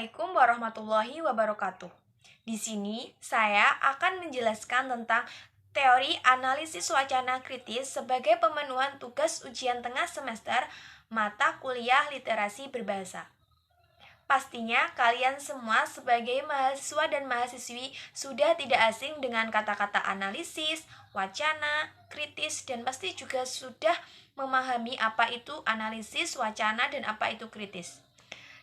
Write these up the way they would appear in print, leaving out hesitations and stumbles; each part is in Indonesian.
Assalamualaikum warahmatullahi wabarakatuh. Di sini saya akan menjelaskan tentang teori analisis wacana kritis sebagai pemenuhan tugas ujian tengah semester mata kuliah literasi berbahasa. Pastinya kalian semua sebagai mahasiswa dan mahasiswi sudah tidak asing dengan kata-kata analisis, wacana, kritis, dan pasti juga sudah memahami apa itu analisis, wacana, dan apa itu kritis.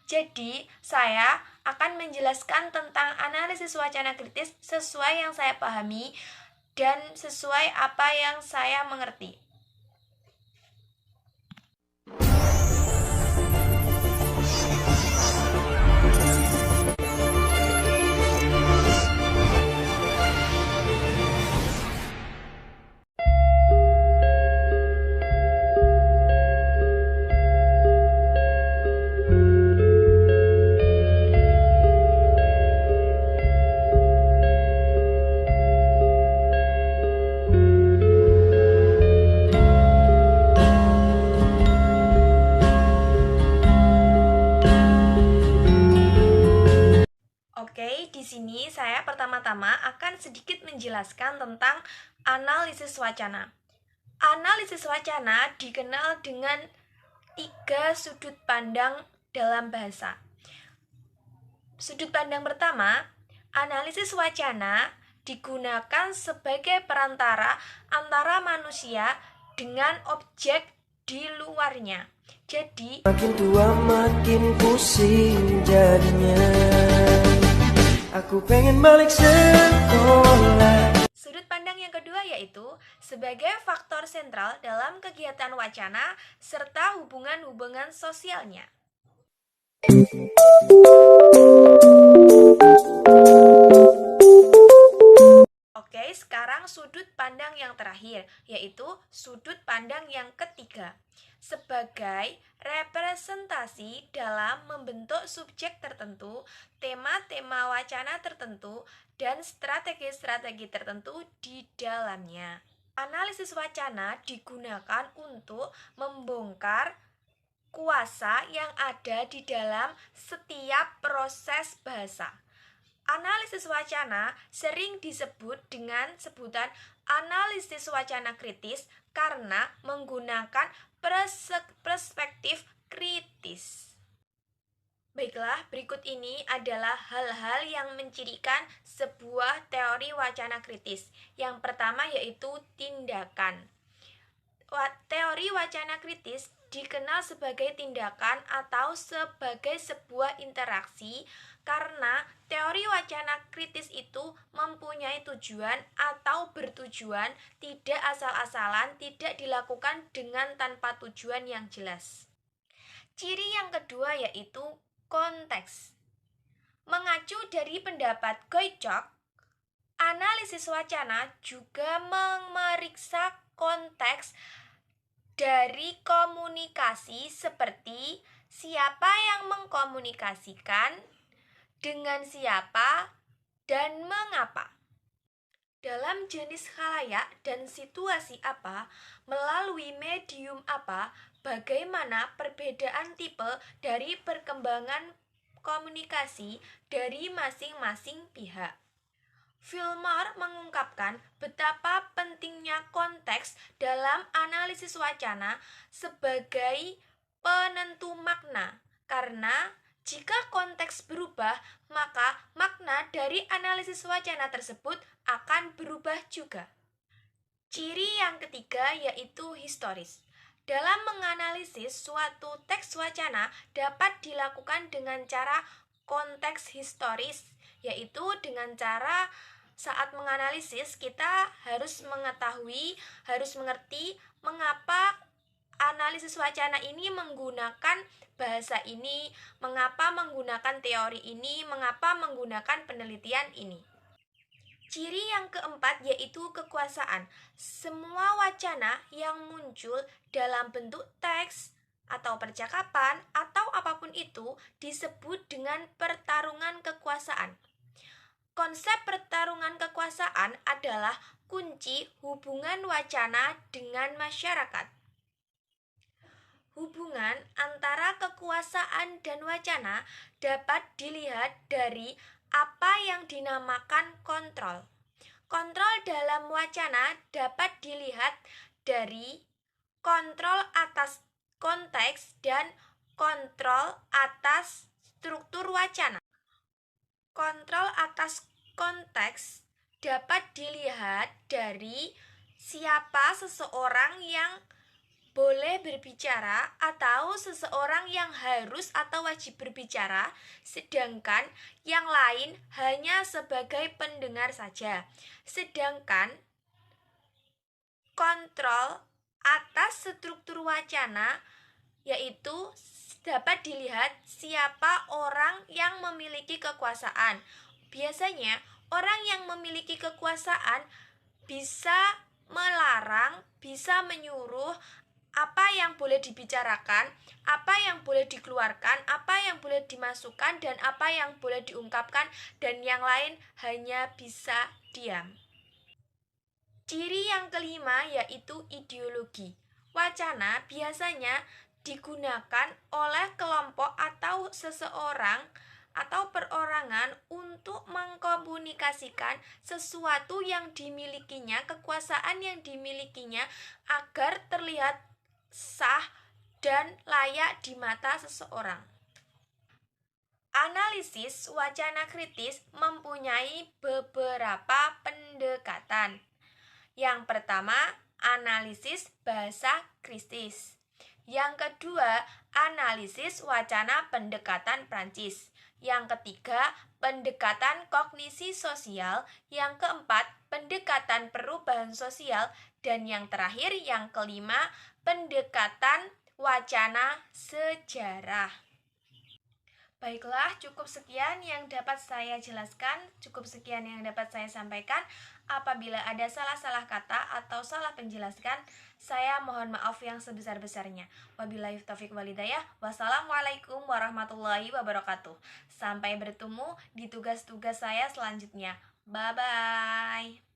Jadi, saya akan menjelaskan tentang analisis wacana kritis sesuai yang saya pahami dan sesuai apa yang saya mengerti. Oke, di sini saya pertama-tama akan sedikit menjelaskan tentang analisis wacana. Analisis wacana dikenal dengan 3 sudut pandang dalam bahasa. Sudut pandang pertama, analisis wacana digunakan sebagai perantara antara manusia dengan objek di luarnya. Jadi, makin tua makin pusing jadinya. Aku pengen balik sekolah. Sudut pandang yang kedua yaitu sebagai faktor sentral dalam kegiatan wacana serta hubungan-hubungan sosialnya. Oke, sekarang sudut pandang yang terakhir, yaitu sudut pandang yang ketiga. Sebagai representasi dalam membentuk subjek tertentu, tema-tema wacana tertentu, dan strategi-strategi tertentu di dalamnya. Analisis wacana digunakan untuk membongkar kuasa yang ada di dalam setiap proses bahasa. Analisis wacana sering disebut dengan sebutan analisis wacana kritis karena menggunakan perspektif kritis. Baiklah, berikut ini adalah hal-hal yang mencirikan sebuah teori wacana kritis. Yang pertama yaitu tindakan. Teori wacana kritis dikenal sebagai tindakan atau sebagai sebuah interaksi karena teori wacana kritis itu mempunyai tujuan atau bertujuan, tidak asal-asalan, tidak dilakukan dengan tanpa tujuan yang jelas. Ciri yang kedua yaitu konteks. Mengacu dari pendapat Goychok, analisis wacana juga memeriksa konteks dari komunikasi seperti siapa yang mengkomunikasikan, dengan siapa, dan mengapa. Dalam jenis khalayak dan situasi apa, melalui medium apa, bagaimana perbedaan tipe dari perkembangan komunikasi dari masing-masing pihak. Fillmore mengungkapkan betapa pentingnya konteks dalam analisis wacana sebagai penentu makna, karena jika konteks berubah, maka makna dari analisis wacana tersebut akan berubah juga. Ciri yang ketiga yaitu historis. Dalam menganalisis suatu teks wacana dapat dilakukan dengan cara konteks historis, yaitu dengan cara saat menganalisis kita harus mengetahui, harus mengerti mengapa analisis wacana ini menggunakan bahasa ini, mengapa menggunakan teori ini, mengapa menggunakan penelitian ini. Ciri yang keempat yaitu kekuasaan. Semua wacana yang muncul dalam bentuk teks atau percakapan atau apapun itu disebut dengan pertarungan kekuasaan. Konsep pertarungan kekuasaan adalah kunci hubungan wacana dengan masyarakat. Hubungan antara kekuasaan dan wacana dapat dilihat dari apa yang dinamakan kontrol. Kontrol dalam wacana dapat dilihat dari kontrol atas konteks dan kontrol atas struktur wacana. Kontrol atas konteks dapat dilihat dari siapa seseorang yang boleh berbicara atau seseorang yang harus atau wajib berbicara, sedangkan yang lain hanya sebagai pendengar saja. Sedangkan kontrol atas struktur wacana yaitu dapat dilihat siapa orang yang memiliki kekuasaan. Biasanya orang yang memiliki kekuasaan bisa melarang, bisa menyuruh apa yang boleh dibicarakan, apa yang boleh dikeluarkan, apa yang boleh dimasukkan, dan apa yang boleh diungkapkan, dan yang lain hanya bisa diam. Ciri yang kelima yaitu ideologi. Wacana biasanya digunakan oleh kelompok atau seseorang atau perorangan untuk mengkomunikasikan sesuatu yang dimilikinya, kekuasaan yang dimilikinya agar terlihat sah dan layak di mata seseorang. Analisis wacana kritis mempunyai beberapa pendekatan. Yang pertama, analisis bahasa kritis. Yang kedua, analisis wacana pendekatan Prancis. Yang ketiga, pendekatan kognisi sosial. Yang keempat, pendekatan perubahan sosial. Dan yang terakhir, yang kelima, pendekatan wacana sejarah. Baiklah, cukup sekian yang dapat saya jelaskan, cukup sekian yang dapat saya sampaikan. Apabila ada salah-salah kata atau salah penjelaskan, saya mohon maaf yang sebesar-besarnya. Wabillahi taufiq walhidayah. Wassalamualaikum warahmatullahi wabarakatuh. Sampai bertemu di tugas-tugas saya selanjutnya. Bye-bye.